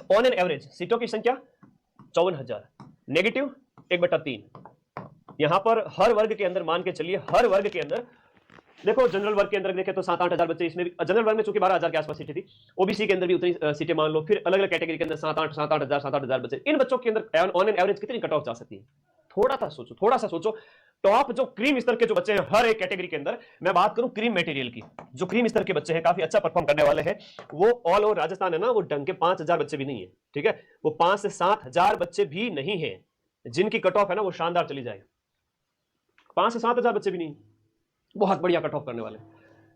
On an average सीटों की संख्या 54,000, नेगेटिव 1/3। यहां पर हर वर्ग के अंदर मान के चलिए, हर वर्ग के अंदर देखो, जनरल वर्ग के अंदर देखें तो 7-8 हजार बच्चे, इसमें भी जनरल वर्ग में चूंकि 12,000 के आसपास सीटें थी, ओबीसी के अंदर भी उतनी सीटें मान लो, फिर अलग अलग कैटेगरी के अंदर 7-8 हजार बच्चे, इन बच्चों के अंदर ऑन एन एवरेज कितनी कट ऑफ जा सकती है? थोड़ा सा सोचो। टॉप जो क्रीम स्तर के जो बच्चे हैं हर एक कैटेगरी के अंदर, मैं बात करूं क्रीम मटेरियल की, जो क्रीम स्तर के बच्चे हैं, काफी अच्छा परफॉर्म करने वाले हैं, वो ऑल ओवर राजस्थान है ना, वो ढंग के 5,000 बच्चे भी नहीं है, ठीक है, वो 5 से 7,000 बच्चे भी नहीं है जिनकी कट ऑफ है ना वो शानदार चली जाए। 5 से 7,000 बच्चे भी नहीं, बहुत बढ़िया कट ऑफ करने वाले।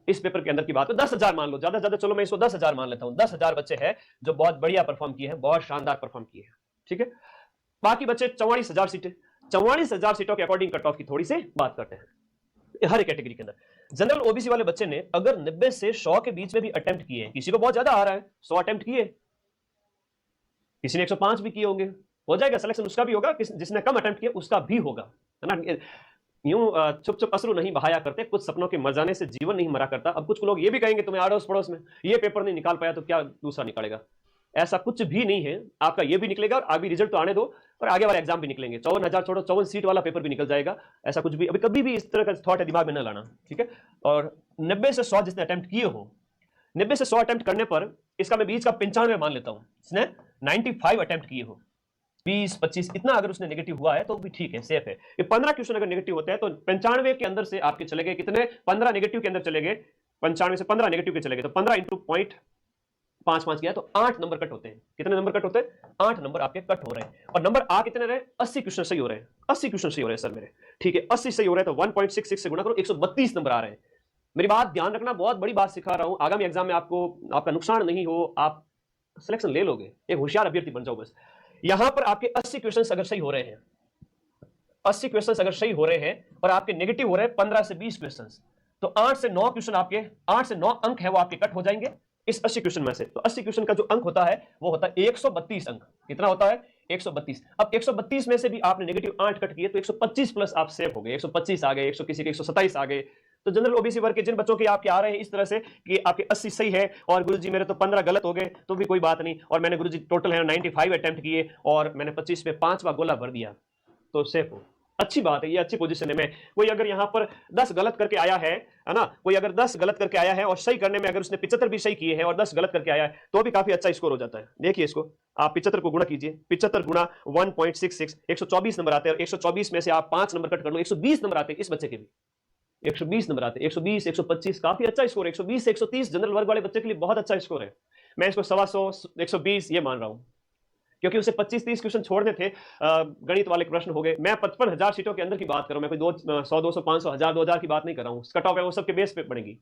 इस पेपर के अंदर की बात है 10,000 मान लो, ज्यादा से ज्यादा चलो मैं इसको 10,000 मान लेता हूं, 10,000 बच्चे हैं जो बहुत बढ़िया परफॉर्म किए हैं, बहुत शानदार परफॉर्म किए हैं, ठीक है। बाकी बच्चे 44,000 सीटें, 44,000 सीटों के अकॉर्डिंग कट ऑफ की थोड़ी सी बात करते हैं हर एक कैटेगरी के अंदर। जनरल ओबीसी वाले बच्चे ने अगर 90 से 100 के बीच में भी अटेम्प्ट किए, किसी को बहुत ज्यादा आ रहा है 100 अटेम्प्ट किए, किसी ने 105 भी किए होंगे, हो जाएगा सिलेक्शन, उसका भी होगा, जिसने कम अटेम्प्ट किए उसका भी होगा, है ना। यूं चुप चुप अश्रु नहीं बहाया करते, कुछ सपनों के मर जाने से जीवन नहीं मरा करता। अब कुछ लोग ये भी कहेंगे तुम्हें आड़ोस पड़ोस में ये पेपर नहीं निकाल पाया तो क्या दूसरा निकालेगा, ऐसा कुछ भी नहीं है, आपका ये भी निकलेगा और अभी रिजल्ट तो आने दो और आगे वाले एग्जाम भी निकलेंगे। 54,000 छोड़ो, 54 सीट वाला पेपर भी निकल जाएगा, ऐसा कुछ भी अभी कभी भी इस तरह का थॉट है दिमाग में न लाना, ठीक है। और 90 से 100 जिसने अटेम्प्ट किए हो, 90 से 100 अटेम्प्ट करने पर इसका मैं बीच का 95 मान लेता हूं, इसने 95 अटेम्प्ट किए हो, 20-25 इतना अगर उसने नेगेटिव हुआ है तो भी ठीक है, सेफ है। ये 15 क्वेश्चन अगर नेगेटिव होते हैं तो 95 के अंदर से आपके चले गए कितने, 15 नेगेटिव के अंदर चले गए, 95 से 15 नेगेटिव के चले गए तो 15 इंटू 0.55 किया तो 8 नंबर कट होते हैं। कितने नंबर कट होते हैं? 8 नंबर आपके कट हो रहे हैं। और नंबर आ कितने रहे? 80 क्वेश्चन सही हो रहे हैं, 80 क्वेश्चन सही हो रहे हैं सर मेरे, ठीक है, 80 सही हो रहे हैं तो 1.66 से गुणा करो, 132 नंबर आ रहे हैं। मेरी बात ध्यान रखना, बहुत बड़ी बात सिखा रहा हूं, आगामी एग्जाम में आपको आपका नुकसान नहीं हो, आप सिलेक्शन ले लोगे, एक होशियार अभ्यर्थी बन जाओ बस। यहां पर आपके 80 क्वेश्चन अगर सही हो रहे हैं, 80 क्वेश्चन अगर सही हो रहे हैं और आपके नेगेटिव हो रहे हैं 15 से 20 क्वेश्चन, तो 8 से 9 क्वेश्चन आपके, 8 से 9 अंक है वो आपके कट हो जाएंगे इस 80 क्वेश्चन में से। तो 80 क्वेश्चन का जो अंक होता है वो होता है 132 अंक। कितना होता है? 132। अब 132 में से भी आपने नेगेटिव 8 कट किए तो 125 प्लस आप सेफ हो गए, 125 आ गए, 100 किसी के 127 आ गए। तो जनरल ओबीसी वर्ग के जिन बच्चों के आपके आ रहे हैं इस तरह से कि आपके 80 सही है और गुरुजी मेरे तो 15 गलत हो गए, तो भी कोई बात नहीं, और मैंने गुरुजी टोटल है 95 अटेम्प्ट किए और मैंने 25 में 5वां गोला भर दिया, तो सेफ हो। अच्छी बात है, ये अच्छी पोजीशन है में। कोई अगर यहां पर 10 गलत करके आया है ना, कोई अगर 10 गलत करके आया है और सही करने में अगर उसने 75 भी सही किए हैं और 10 गलत करके आया है तो भी काफी अच्छा स्कोर हो जाता है। देखिए इसको आप 75 को गुणा कीजिए, 75 गुणा 1.66, 124 नंबर आते हैं और 124 में से आप 5 नंबर कट कर लो, 120 नंबर आते हैं इस बच्चे के भी, 120 नंबर आते हैं, 120, 125 काफी अच्छा स्कोर है। 120 से 130 जनरल वर्ग वाले बच्चे के लिए बहुत अच्छा स्कोर है। मैं इसको 125, 120 ये मान रहा हूं क्योंकि उसे 25-30 क्वेश्चन छोड़ने थे, गणित वाले प्रश्न हो गए। मैं 55,000 सीटों के अंदर की बात कर रहा हूं, मैं कोई 100, 200, 500, 1000, 2000 की बात नहीं कर रहा हूं। कट ऑफ है वो सबके बेस पे पड़ेगी,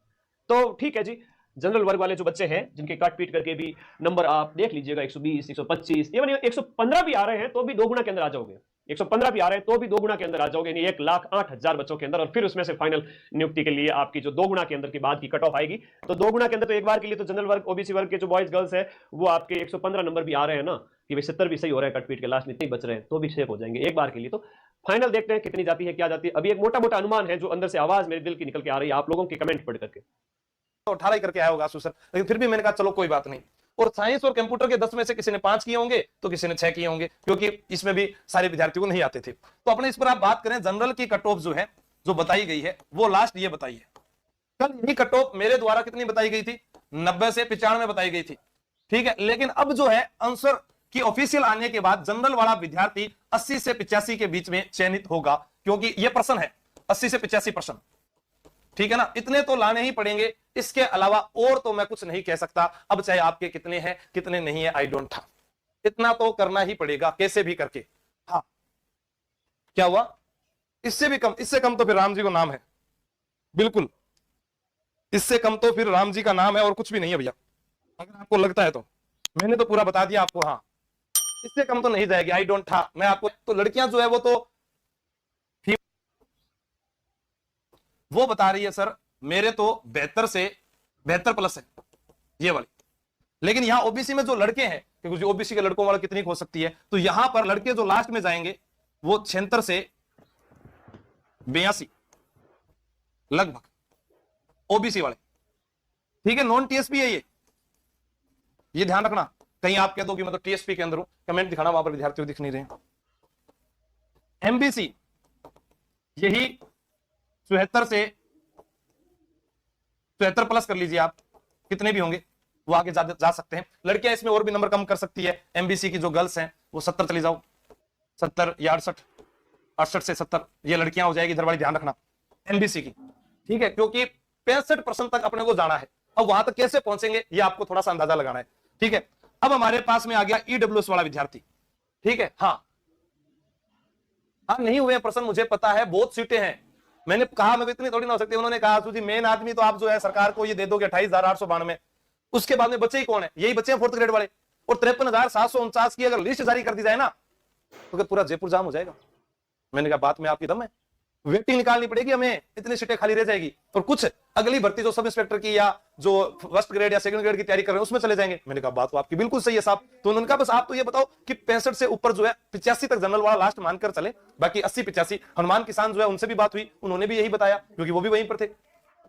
तो ठीक है जी। जनरल वर्ग वाले जो बच्चे हैं जिनके काट पीट करके भी नंबर आप देख लीजिएगा 120, 125, इवन 115 भी आ रहे हैं तो भी 2 गुना के अंदर आ जाओगे, 115 भी आ रहे हैं तो भी 2 गुना के अंदर आ जाओगे, यानी 1,08,000 बच्चों के अंदर। और फिर उसमें से फाइनल नियुक्ति के लिए आपकी जो 2 गुना के अंदर की बात की कट ऑफ आएगी, तो 2 गुना के अंदर तो एक बार के लिए तो जनरल वर्ग ओबीसी वर्ग के जो बॉयज गर्ल्स है वो आपके 115 नंबर भी आ रहे हैं ना, कि भाई 70 भी सही हो रहे हैं, कट पीट के लास्ट में इतने बच रहे हैं तो भी सेफ हो जाएंगे एक बार के लिए। तो फाइनल देखते हैं कितनी जाती है, क्या जाती है। अभी एक मोटा मोटा अनुमान है जो अंदर से आवाज मेरे दिल की निकल के आ रही है आप लोगों के कमेंट पढ़ करके। तो 18 ही करके आया होगा आशु सर, लेकिन फिर भी मैंने कहा चलो कोई बात नहीं। और साइंस और कंप्यूटर के 10 में से किसी ने 5 किए होंगे तो किसी ने 6 किए होंगे, क्योंकि इसमें भी सारे विद्यार्थियों को नहीं आते थे। तो अपने इस पर आप बात करें, जनरल की कट ऑफ जो है जो बताई गई है वो लास्ट ये बताई है। कल यही कट ऑफ मेरे द्वारा कितनी बताई गई थी? 90 से 95 बताई गई थी, ठीक है। लेकिन अब जो है आंसर की ऑफिशियल आने के बाद जनरल वाला विद्यार्थी 80 से 85 के बीच में चयनित होगा, क्योंकि ये प्रश्न है 80 से 85 प्रश्न, ठीक है ना। इतने तो लाने ही पड़ेंगे, इसके अलावा और तो मैं कुछ नहीं कह सकता। अब चाहे आपके कितने हैं कितने नहीं है आई डोंट, इतना तो करना ही पड़ेगा कैसे भी करके। हाँ क्या हुआ? इससे भी कम, इससे कम तो फिर राम जी को नाम है, बिल्कुल इससे कम तो फिर राम जी का नाम है और कुछ भी नहीं है भैया, अगर आपको लगता है तो। मैंने तो पूरा बता दिया आपको, हाँ इससे कम तो नहीं जाएगी आई डोंट। हाँ मैं आपको, तो लड़कियां जो है वो तो वो बता रही है सर मेरे तो 72 से 72 प्लस है ये वाली। लेकिन यहां ओबीसी में जो लड़के हैं, क्योंकि ओबीसी के लड़कों वाला कितनी हो सकती है, तो यहां पर लड़के जो लास्ट में जाएंगे वो 76 से 82 लगभग ओबीसी वाले, ठीक है। नॉन टीएसपी है ये ध्यान रखना, कहीं आप कह दो कि मैं तो टीएसपी के अंदर हूं, कमेंट दिखाना, वहां पर विद्यार्थी दिख नहीं रहे। एमबीसी यही 74 से 74 प्लस कर लीजिए आप, कितने भी होंगे वो आगे जा सकते हैं। लड़कियां इसमें और भी नंबर कम कर सकती है। एमबीसी की जो गर्ल्स हैं वो 70 चली जाओ, 70 या 68, 68 से 70 ये लड़कियां हो जाएगी, इधर वाली ध्यान रखना एमबीसी की, ठीक है, क्योंकि 65% तक अपने को जाना है। अब वहां तक कैसे पहुंचेंगे ये आपको थोड़ा सा अंदाजा लगाना है, ठीक है। अब हमारे पास में आ गया ईडब्ल्यूएस वाला विद्यार्थी, ठीक है। हाँ नहीं हुए प्रश्न, मुझे पता है, बहुत सीटें हैं। मैंने कहा मैं इतनी थोड़ी ना हो सकती। उन्होंने कहा आशु जी मेन आदमी तो आप जो है सरकार को ये दे दोगे 28,892, उसके बाद में बच्चे ही कौन है, यही बच्चे हैं 4th ग्रेड वाले। और 53,749 की अगर लिस्ट जारी कर दी जाए ना तो पूरा जयपुर जाम हो जाएगा। मैंने कहा बात में आपकी दम है, वेटिंग निकालनी पड़ेगी हमें, इतनी सीटें खाली रह जाएगी। और कुछ अगली भर्ती जो सब इंस्पेक्टर की या जो 1st ग्रेड या 2nd ग्रेड की तैयारी कर रहे हैं उसमें चले जाएंगे। मैंने कहा बात तो आपकी बिल्कुल सही है साहब। तो उन्होंने कहा बस आप तो ये बताओ कि 65 से ऊपर जो है 85 तक जनरल वाला लास्ट मानकर चले, बाकी 80-85। हनुमान किसान जो है उनसे भी बात हुई, उन्होंने भी यही बताया क्योंकि वो भी वहीं पर थे।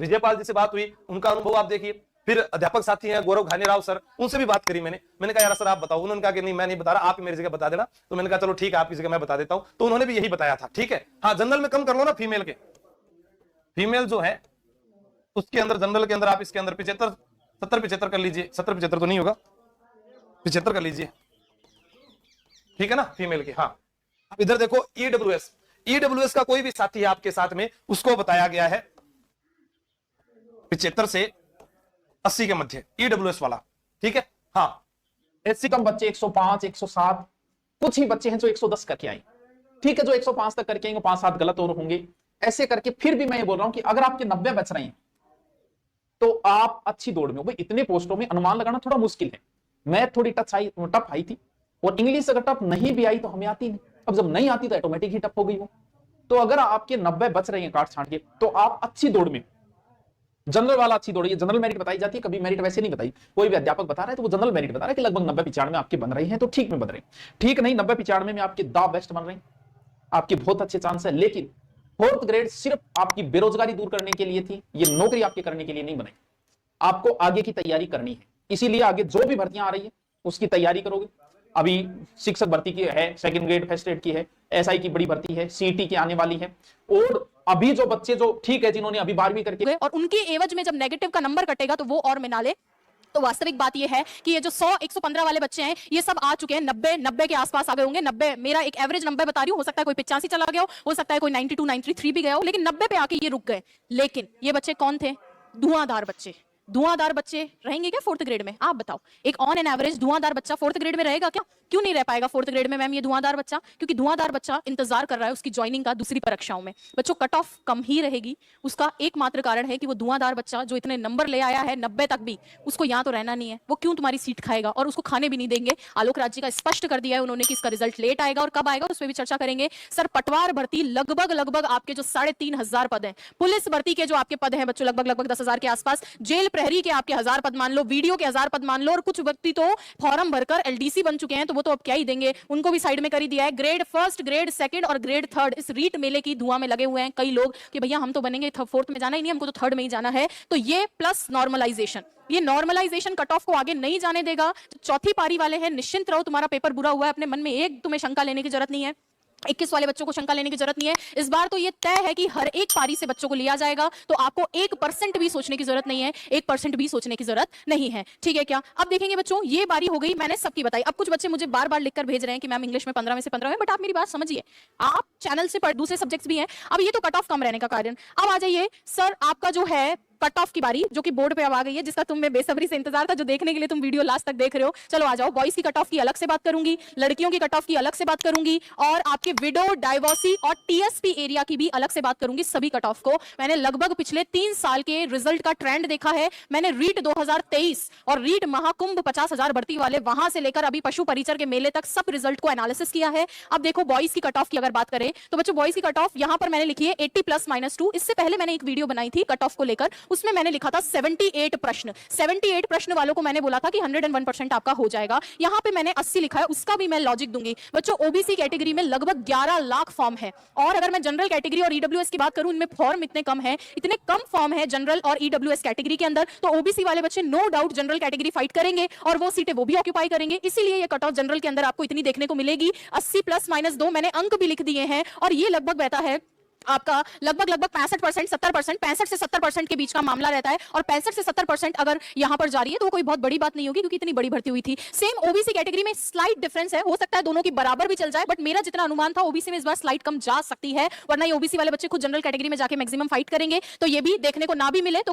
विजयपाल जी से बात हुई, उनका अनुभव आप देखिए। फिर अध्यापक साथी हैं गौरव घानीराव सर, उनसे भी बात करी मैंने कहा यार सर आप बताओ। उन्होंने कहा कि नहीं मैं नहीं बता रहा, आप मेरी जगह बता देना। तो मैंने कहा चलो ठीक है आपकी जगह मैं बता देता हूं। तो उन्होंने भी यही बताया था, ठीक है। हाँ जनरल में कम कर लो ना फीमेल के, फीमेल जो है उसके अंदर जनरल के अंदर आप इसके अंदर 75 70-75 कर लीजिए। 70-75 तो नहीं होगा, 75 कर लीजिए, ठीक है ना फीमेल के। हाँ अब इधर देखो ईडब्ल्यूएस का कोई भी साथी है आपके साथ में, उसको बताया गया है 75 से 80 के मध्य ईडब्ल्यूएस वाला, ठीक है। हाँ एससी कम बच्चे 105, 107, कुछ ही बच्चे हैं जो 110 करके आए, ठीक है, जो 105 तक करके आएंगे, 5-7 गलत और होंगे ऐसे करके। फिर भी मैं ये बोल रहा हूं कि अगर आपके 90 बच रहे हैं तो आप अच्छी दौड़ में हो। भाई इतने पोस्टों में अनुमान लगाना थोड़ा मुश्किल है। मैथ थोड़ी टफ आई थी, और इंग्लिश अगर टफ नहीं भी आई तो हमें आती नहीं। अब जब नहीं आती तो ऑटोमेटिक ही टफ हो गई वो। तो अगर आपके 90 बच रहे हैं काट छांट के, तो आप अच्छी दौड़ में। जनरल वाला अच्छी दौड़, जनरल मेरिट बताई जाती है, कभी मेरिट वैसे नहीं बताई। कोई भी अध्यापक बता रहा है तो वो जनरल मेरिट बता रहा है कि लगभग 90-95 आपके बन रहे हैं, तो ठीक में बन रहे हैं। ठीक नहीं 90-95 में आपके द बेस्ट बन रहे हैं, आपके बहुत अच्छे चांस है। लेकिन 4th ग्रेड सिर्फ आपकी बेरोजगारी दूर करने के लिए थी, ये नौकरी आपके करने के लिए नहीं बने। आपको आगे की तैयारी करनी है, इसीलिए आगे जो भी भर्तियां आ रही है उसकी तैयारी करोगे। अभी शिक्षक भर्ती की है, 2nd ग्रेड फर्स्ट ग्रेड की है, एसआई की बड़ी भर्ती है, सीईटी की आने वाली है। और अभी जो बच्चे जो ठीक है जिन्होंने अभी 12वीं करके, और उनके एवज में जब नेगेटिव का नंबर कटेगा तो वो और मिला ले। तो वास्तविक बात ये है कि ये जो 100-115 वाले बच्चे हैं ये सब आ चुके हैं 90 के आसपास आ गए होंगे। 90 मेरा एक एवरेज 90 बता रही हूँ, हो सकता है कोई 85 चला गया हो सकता है कोई 92, 93 भी गया हो, लेकिन 90 पे आके ये रुक गए। लेकिन ये बच्चे कौन थे? धुआंधार बच्चे। धुआंधार बच्चे रहेंगे क्या 4th ग्रेड में? आप बताओ, एक ऑन एन एवरेज धुआंधार बच्चा 4th ग्रेड में रहेगा क्या? क्यों नहीं रह पाएगा 4th ग्रेड में मैम ये धुआंधार बच्चा? क्योंकि धुआंधार बच्चा इंतजार कर रहा है उसकी ज्वाइनिंग का दूसरी परीक्षाओं में। बच्चों कट ऑफ कम ही रहेगी, उसका एकमात्र कारण है कि वो धुआंधार बच्चा जो इतने नंबर ले आया है 90 तक भी, उसको यहाँ तो रहना नहीं है। वो क्यों तुम्हारी सीट खाएगा और उसको खाने भी नहीं देंगे। आलोक राज जी का स्पष्ट कर दिया है उन्होंने कि इसका रिजल्ट लेट आएगा और कब आएगा उस पर भी चर्चा करेंगे। सर पटवार भर्ती लगभग आपके जो 3,500 पद हैं, पुलिस भर्ती के जो आपके पद हैं बच्चों लगभग 10,000 के आसपास, जेल प्रहरी के आपके 1000 पद मान लो, वीडियो के 1000 पद मान लो, और कुछ व्यक्ति तो फॉर्म भरकर एलडीसी बन चुके हैं तो वो तो अब क्या ही देंगे, उनको भी साइड में कर ही दिया है। ग्रेड 1st, ग्रेड 2nd और ग्रेड 3rd इस रीट मेले की धुआं में लगे हुए हैं कई लोग कि भैया हम तो बनेंगे 4th में जाना ही नहीं, हमको तो 3rd में ही जाना है। तो ये प्लस नॉर्मलाइजेशन, ये नॉर्मलाइजेशन कट ऑफ को आगे नहीं जाने देगा। चौथी पारी वाले हैं निश्चिंत रहो, तुम्हारा पेपर बुरा हुआ है, अपने मन में एक तुम्हें शंका लेने की जरूरत नहीं है। 21 वाले बच्चों को शंका लेने की जरूरत नहीं है। इस बार तो ये तय है कि हर एक पारी से बच्चों को लिया जाएगा, तो आपको 1% भी सोचने की जरूरत नहीं है, 1% भी सोचने की जरूरत नहीं है। ठीक है क्या? अब देखेंगे बच्चों, ये बारी हो गई, मैंने सबकी बताई। अब कुछ बच्चे मुझे बार बार लिखकर भेज रहे हैं कि मैम इंग्लिश में 15 में से 15 है, बट आप मेरी बात समझिए, आप चैनल से दूसरे सब्जेक्ट्स भी हैं। अब ये तो कट ऑफ कम रहने का कारण। अब आ जाइए सर, आपका जो है कट ऑफ की बारी जो कि बोर्ड पे अब आ गई है, जिसका तुम्हें बेसब्री से इंतजार था, जो देखने के लिए तुम वीडियो लास्ट तक देख रहे हो। चलो आ जाओ, बॉयज की कट ऑफ की अलग से बात करूंगी, लड़कियों की कट ऑफ की अलग से बात करूंगी, और आपके विडो, डाइवोर्सी और टीएसपी एरिया की भी अलग से बात करूंगी। सभी कट ऑफ को मैंने लगभग पिछले 3 साल के रिजल्ट का ट्रेंड देखा है। मैंने रीट 2023 और रीट महाकुंभ 50,000 भर्ती वाले, वहां से लेकर अभी पशु परिचर के मेले तक सब रिजल्ट को एनालिसिस किया है। अब देखो बॉयज की कट ऑफ की अगर बात करें तो बच्चों बॉयज की कट ऑफ यहां पर मैंने लिखी है 80 + -2। इससे पहले मैंने एक वीडियो बनाई थी कट ऑफ को लेकर, उसमें मैंने लिखा था 78 प्रश्न। 78 प्रश्न वालों को मैंने बोला था कि 101% आपका हो जाएगा। यहां पे मैंने 80 लिखा है, उसका भी मैं लॉजिक दूंगी। बच्चों ओबीसी कैटेगरी में लगभग 11 लाख फॉर्म है, और अगर मैं जनरल कैटेगरी और ईडब्ल्यूएस की बात करूं, इनमें फॉर्म इतने कम है, इतने कम फॉर्म है जनरल और ईडब्ल्यूएस कैटेगरी के अंदर, तो ओबीसी वाले बच्चे no doubt general category fight करेंगे और वो सीटें वो भी ऑक्यूपाई करेंगे। इसीलिए ये कट ऑफ जनरल के अंदर आपको इतनी देखने को मिलेगी। 80 + -2 मैंने अंक भी लिख दिए हैं, और ये लगभग बहता है आपका लगभग 65% 70%, 65 से 70% के बीच का मामला रहता है। और 65 से 70% अगर यहां पर जारी है तो कोई बहुत बड़ी बात नहीं होगी, क्योंकि इतनी बड़ी भर्ती हुई थी। सेम ओबीसी कैटेगरी में स्लाइट डिफरेंस है, हो सकता है दोनों की बराबर भी चल जाए, बट मेरा जितना अनुमान था ओबीसी में इस बार स्लाइट कम जा सकती है, वरना ये ओबीसी वाले बच्चे खुद जनरल कैटेगरी में जाके मैक्सिमम फाइट करेंगे। तो ये भी देखने को ना भी मिले तो